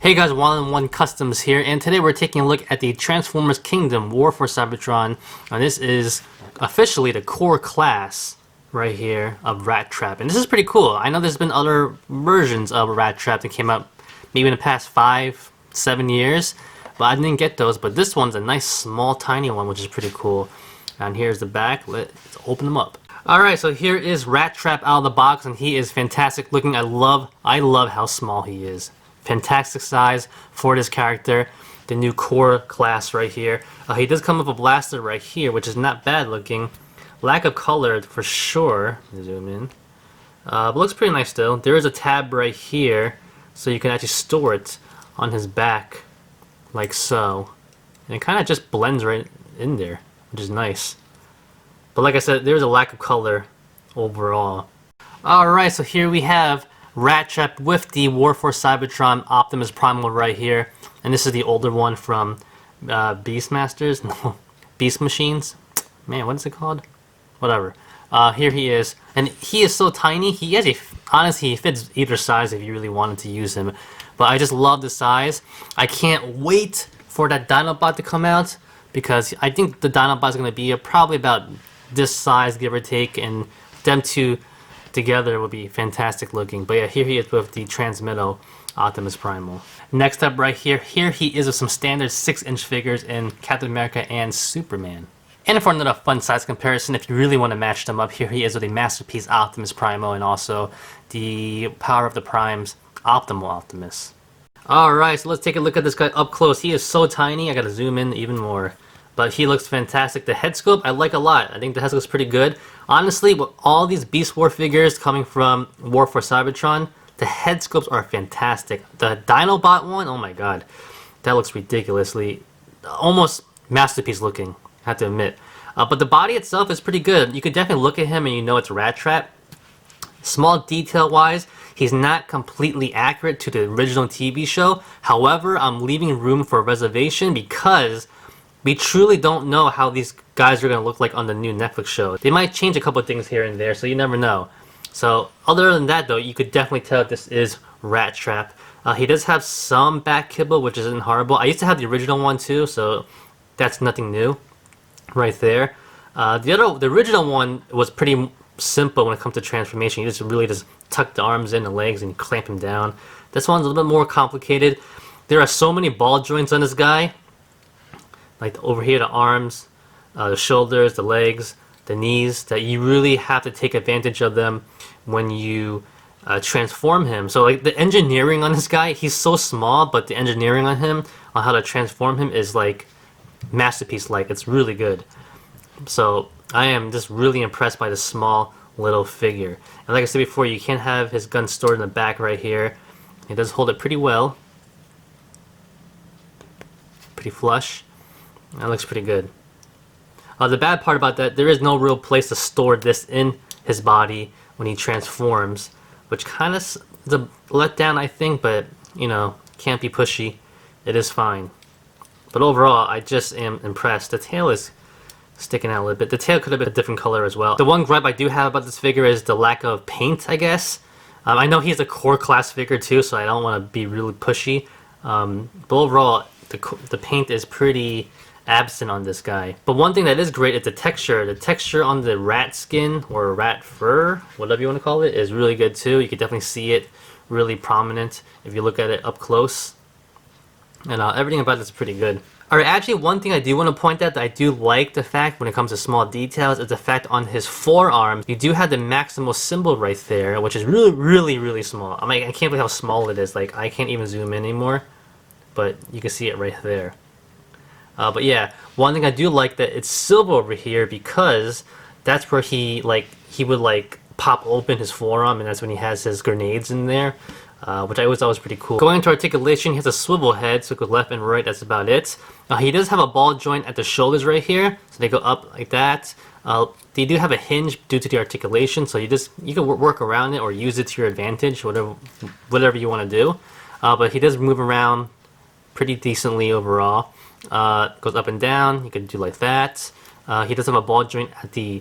Hey guys, One-on-One Customs here, and today we're taking a look at the Transformers Kingdom War for Cybertron. And this is officially the core class right here of Rat-Trap, and this is pretty cool. I know there's been other versions of Rat-Trap that came out maybe in the past 5-7 years, but I didn't get those. But this one's a nice small tiny one, which is pretty cool. And here's the back. Let's open them up. Alright, so here is Rat-Trap out of the box, and he is fantastic looking. I love how small he is. Fantastic size for this character. The new core class right here. He does come with a blaster right here, which is not bad looking. Lack of color for sure. Zoom in. But looks pretty nice still. There is a tab right here, so you can actually store it on his back, like so. And it kind of just blends right in there, which is nice. But like I said, there's a lack of color overall. Alright, so here we have Rat-Trap with the War for Cybertron Optimus Primal right here. And this is the older one from Beastmasters? No, Beast Machines? Man, what is it called? Whatever. Here he is. And he is so tiny. He actually, honestly, he fits either size if you really wanted to use him. But I just love the size. I can't wait for that Dinobot to come out, because I think the Dinobot is going to be probably about this size, give or take, and them two together would be fantastic looking. But yeah, here he is with the Transmitto Optimus Primal. Next up right here, he is with some standard 6-inch figures in Captain America and Superman. And for another fun size comparison, if you really want to match them up, here he is with a Masterpiece Optimus Primal and also the Power of the Primes Optimal Optimus. Alright, so let's take a look at this guy up close. He is so tiny, I gotta zoom in even more. But he looks fantastic. The head sculpt I like a lot. I think the head sculpt's pretty good. Honestly, with all these Beast War figures coming from War for Cybertron, the head sculpts are fantastic. The Dinobot one, oh my god. That looks ridiculously, almost masterpiece looking, I have to admit. But the body itself is pretty good. You could definitely look at him and you know it's Rat-Trap. Small detail-wise, he's not completely accurate to the original TV show. However, I'm leaving room for reservation because we truly don't know how these guys are going to look like on the new Netflix show. They might change a couple of things here and there, so you never know. So other than that though, you could definitely tell this is Rat-Trap. He does have some back kibble, which isn't horrible. I used to have the original one too, so that's nothing new right there. The original one was pretty simple when it comes to transformation. You just really tuck the arms in, the legs, and clamp him down. This one's a little bit more complicated. There are so many ball joints on this guy. Like over here, the arms, the shoulders, the legs, the knees, that you really have to take advantage of them when you transform him. So like the engineering on this guy, he's so small, but the engineering on him, on how to transform him, is like masterpiece-like. It's really good. So I am just really impressed by this small little figure. And like I said before, you can't have his gun stored in the back right here. He does hold it pretty well. Pretty flush. That looks pretty good. The bad part about that, there is no real place to store this in his body when he transforms, which kind of is a letdown, I think, but, you know, can't be pushy. It is fine. But overall, I just am impressed. The tail is sticking out a little bit. The tail could have been a different color as well. The one gripe I do have about this figure is the lack of paint, I guess. I know he's a core class figure too, so I don't want to be really pushy. But overall, the paint is pretty absent on this guy. But one thing that is great is the texture. The texture on the rat skin or rat fur, whatever you want to call it, is really good too. You can definitely see it really prominent if you look at it up close. And everything about this is pretty good. Alright, actually one thing I do want to point out that I do like the fact when it comes to small details is the fact on his forearms, you do have the Maximal symbol right there, which is really small. I mean, I can't believe how small it is. Like, I can't even zoom in anymore, but you can see it right there. But yeah, one thing I do like that it's silver over here, because that's where he would pop open his forearm, and that's when he has his grenades in there, which I always thought was pretty cool. Going into articulation, he has a swivel head, so it goes left and right, that's about it. He does have a ball joint at the shoulders right here, so they go up like that. They do have a hinge due to the articulation, so you can work around it or use it to your advantage, whatever you want to do. But he does move around pretty decently overall. Goes up and down, you can do like that. He does have a ball joint at the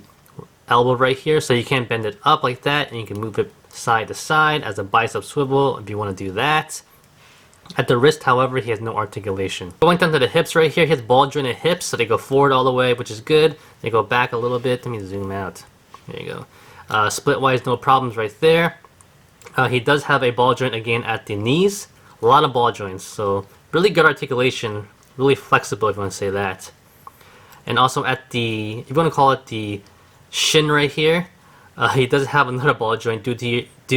elbow right here, so you can bend it up like that, and you can move it side to side as a bicep swivel if you want to do that. At the wrist, however, he has no articulation. Going down to the hips right here, he has ball jointed hips, so they go forward all the way, which is good. They go back a little bit. Let me zoom out. There you go. Split-wise, no problems right there. He does have a ball joint again at the knees. A lot of ball joints, so really good articulation. Really flexible, if you want to say that. And also at the, if you want to call it the shin right here, he does have another ball joint due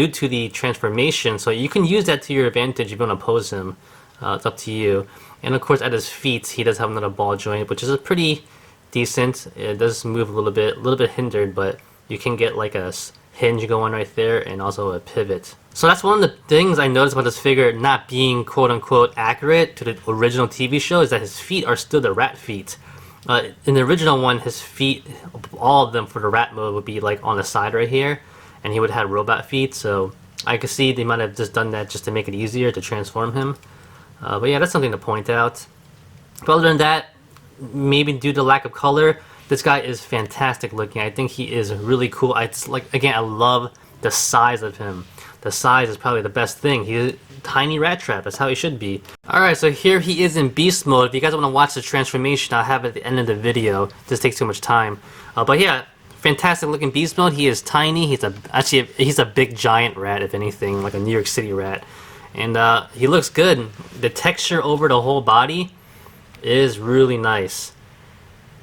to the transformation, so you can use that to your advantage if you want to pose him. It's up to you. And of course at his feet, he does have another ball joint, which is a pretty decent. It does move a little bit hindered, but you can get like a hinge going right there and also a pivot. So that's one of the things I noticed about this figure not being quote-unquote accurate to the original TV show, is that his feet are still the rat feet. In the original one, his feet, all of them for the rat mode, would be like on the side right here, and he would have robot feet, so I could see they might have just done that just to make it easier to transform him. But yeah, that's something to point out. But other than that, maybe due to lack of color, this guy is fantastic looking. I think he is really cool. Again, I love the size of him. The size is probably the best thing. He's a tiny rat trap. That's how he should be. Alright, so here he is in beast mode. If you guys want to watch the transformation, I'll have it at the end of the video. This takes too much time. But yeah, fantastic looking beast mode. He is tiny. He's a big giant rat, if anything, like a New York City rat. And he looks good. The texture over the whole body is really nice.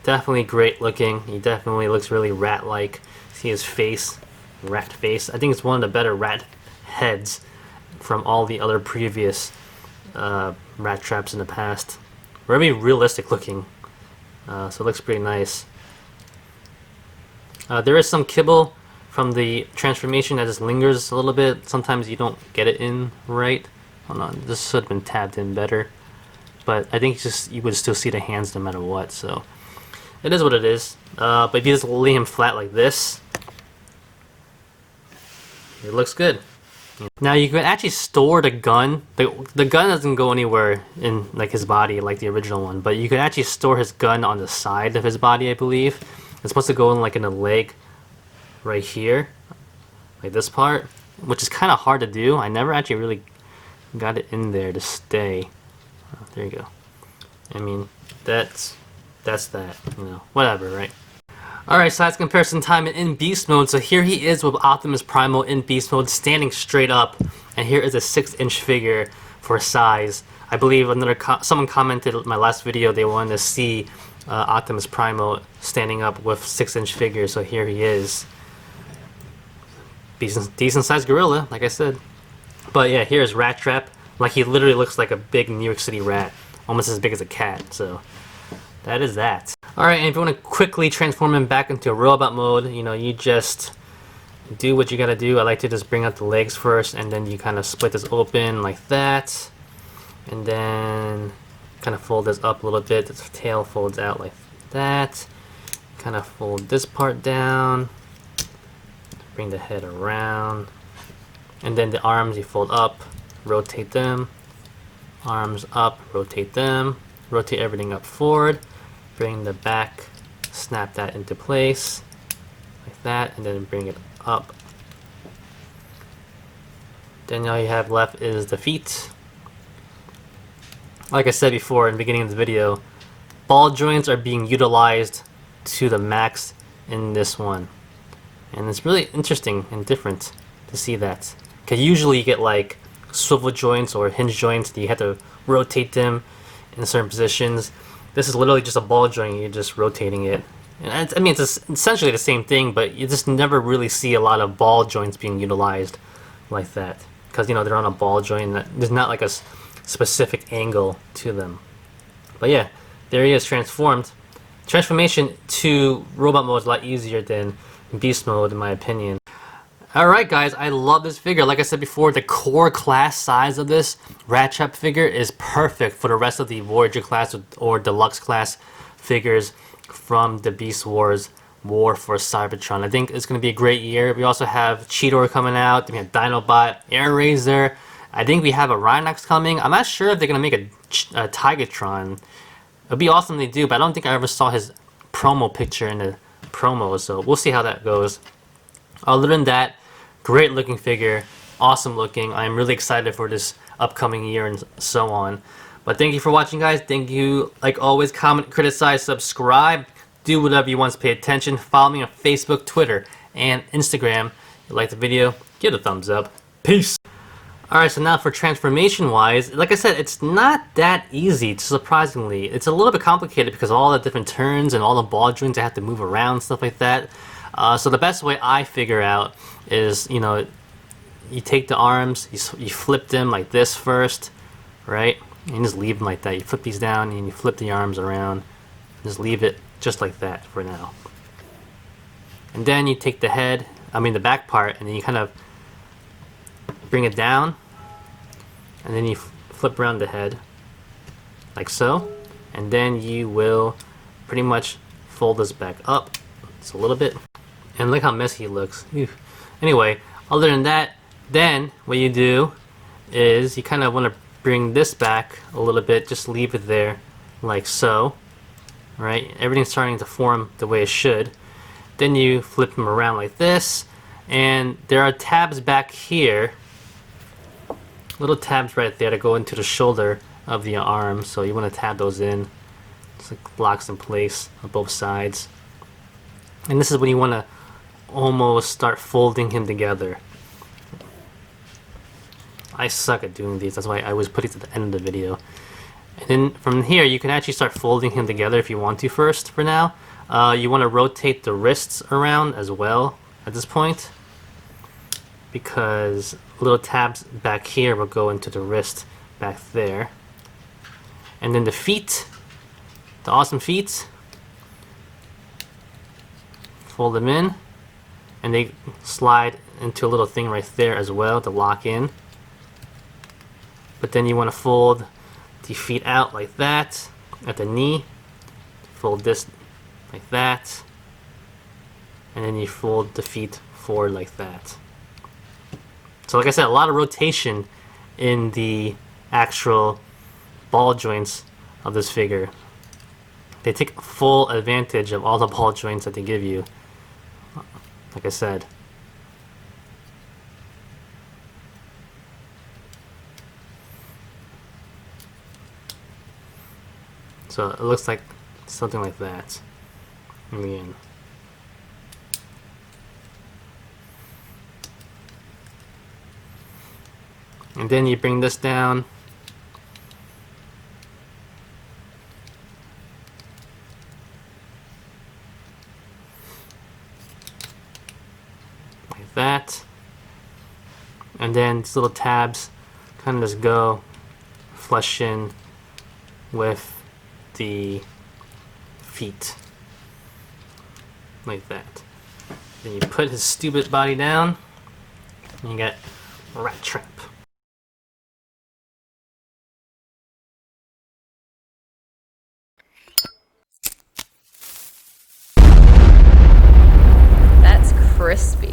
Definitely great looking. He definitely looks really rat-like. See his face, rat face. I think it's one of the better rat heads from all the other previous rat traps in the past. Very realistic looking. So it looks pretty nice. There is some kibble from the transformation that just lingers a little bit. Sometimes you don't get it in right. Hold on, this should have been tabbed in better. But I think you would still see the hands no matter what, so it is what it is. But if you just lay him flat like this, it looks good. Now you can actually store the gun. The gun doesn't go anywhere in like his body like the original one, but you can actually store his gun on the side of his body, I believe. It's supposed to go in like in the leg right here, like this part, which is kind of hard to do. I never actually really got it in there to stay. Oh, there you go. I mean, that's that, you know, whatever, right? Alright, size comparison time in beast mode. So here he is with Optimus Primal in beast mode, standing straight up, and here is a 6-inch figure for size. I believe someone commented in my last video they wanted to see Optimus Primal standing up with 6-inch figure, so here he is. Decent sized gorilla, like I said. But yeah, here's Rat Trap. Like, he literally looks like a big New York City rat, almost as big as a cat, so that is that. Alright, and if you want to quickly transform him back into a robot mode, you know, you just do what you gotta do. I like to just bring out the legs first, and then you kind of split this open like that, and then kind of fold this up a little bit. The tail folds out like that. Kind of fold this part down, bring the head around, and then the arms you fold up, rotate them, arms up, rotate them, rotate everything up forward, bring the back, snap that into place like that, and then bring it up. Then all you have left is the feet. Like I said before in the beginning of the video, ball joints are being utilized to the max in this one, and it's really interesting and different to see that, because usually you get like swivel joints or hinge joints and you have to rotate them in certain positions. This is literally just a ball joint, you're just rotating it. And I mean, it's essentially the same thing, but you just never really see a lot of ball joints being utilized like that, because, you know, they're on a ball joint, there's not like a specific angle to them. But yeah, there he is transformed. Transformation to robot mode is a lot easier than beast mode, in my opinion. Alright guys, I love this figure. Like I said before, the core class size of this Rat Trap figure is perfect for the rest of the Voyager class or Deluxe class figures from the Beast Wars War for Cybertron. I think it's going to be a great year. We also have Cheetor coming out, we have Dinobot, Air Razor. I think we have a Rhinox coming. I'm not sure if they're going to make a Tigatron. It would be awesome if they do, but I don't think I ever saw his promo picture in the promo, so we'll see how that goes. Other than that, great looking figure, awesome looking. I'm really excited for this upcoming year and so on. But thank you for watching, guys. Thank you, like always. Comment, criticize, subscribe, do whatever you want to pay attention. Follow me on Facebook, Twitter, and Instagram. If you like the video, give it a thumbs up. Peace. Alright, so now for transformation wise, like I said, it's not that easy, surprisingly. It's a little bit complicated because of all the different turns and all the ball joints that have to move around, stuff like that. So the best way I figure out is, you know, you take the arms, you flip them like this first, right? And you just leave them like that. You flip these down and you flip the arms around. Just leave it just like that for now. And then you take the head, the back part, and then you kind of bring it down. And then you flip around the head, like so. And then you will pretty much fold this back up just a little bit. And look how messy it looks. Ew. Anyway, other than that, then what you do is you kind of want to bring this back a little bit, just leave it there like so, right? Everything's starting to form the way it should. Then you flip them around like this, and there are tabs back here, little tabs right there to go into the shoulder of the arm, so you want to tab those in. It's like locks in place on both sides. And this is when you want to almost start folding him together. I suck at doing these, that's why I always put it at the end of the video. And then from here you can actually start folding him together if you want to first for now. You want to rotate the wrists around as well at this point, because little tabs back here will go into the wrist back there. And then the feet, the awesome feet, fold them in, and they slide into a little thing right there as well to lock in. But then you want to fold the feet out like that at the knee, fold this like that, and then you fold the feet forward like that. So like I said, a lot of rotation in the actual ball joints of this figure. They take full advantage of all the ball joints that they give you, like I said. So it looks like something like that in the end. And then you bring this down. Like that. And then these little tabs kind of just go flush in with the feet. Like that. Then you put his stupid body down, and you get Rat Trap. That's crispy.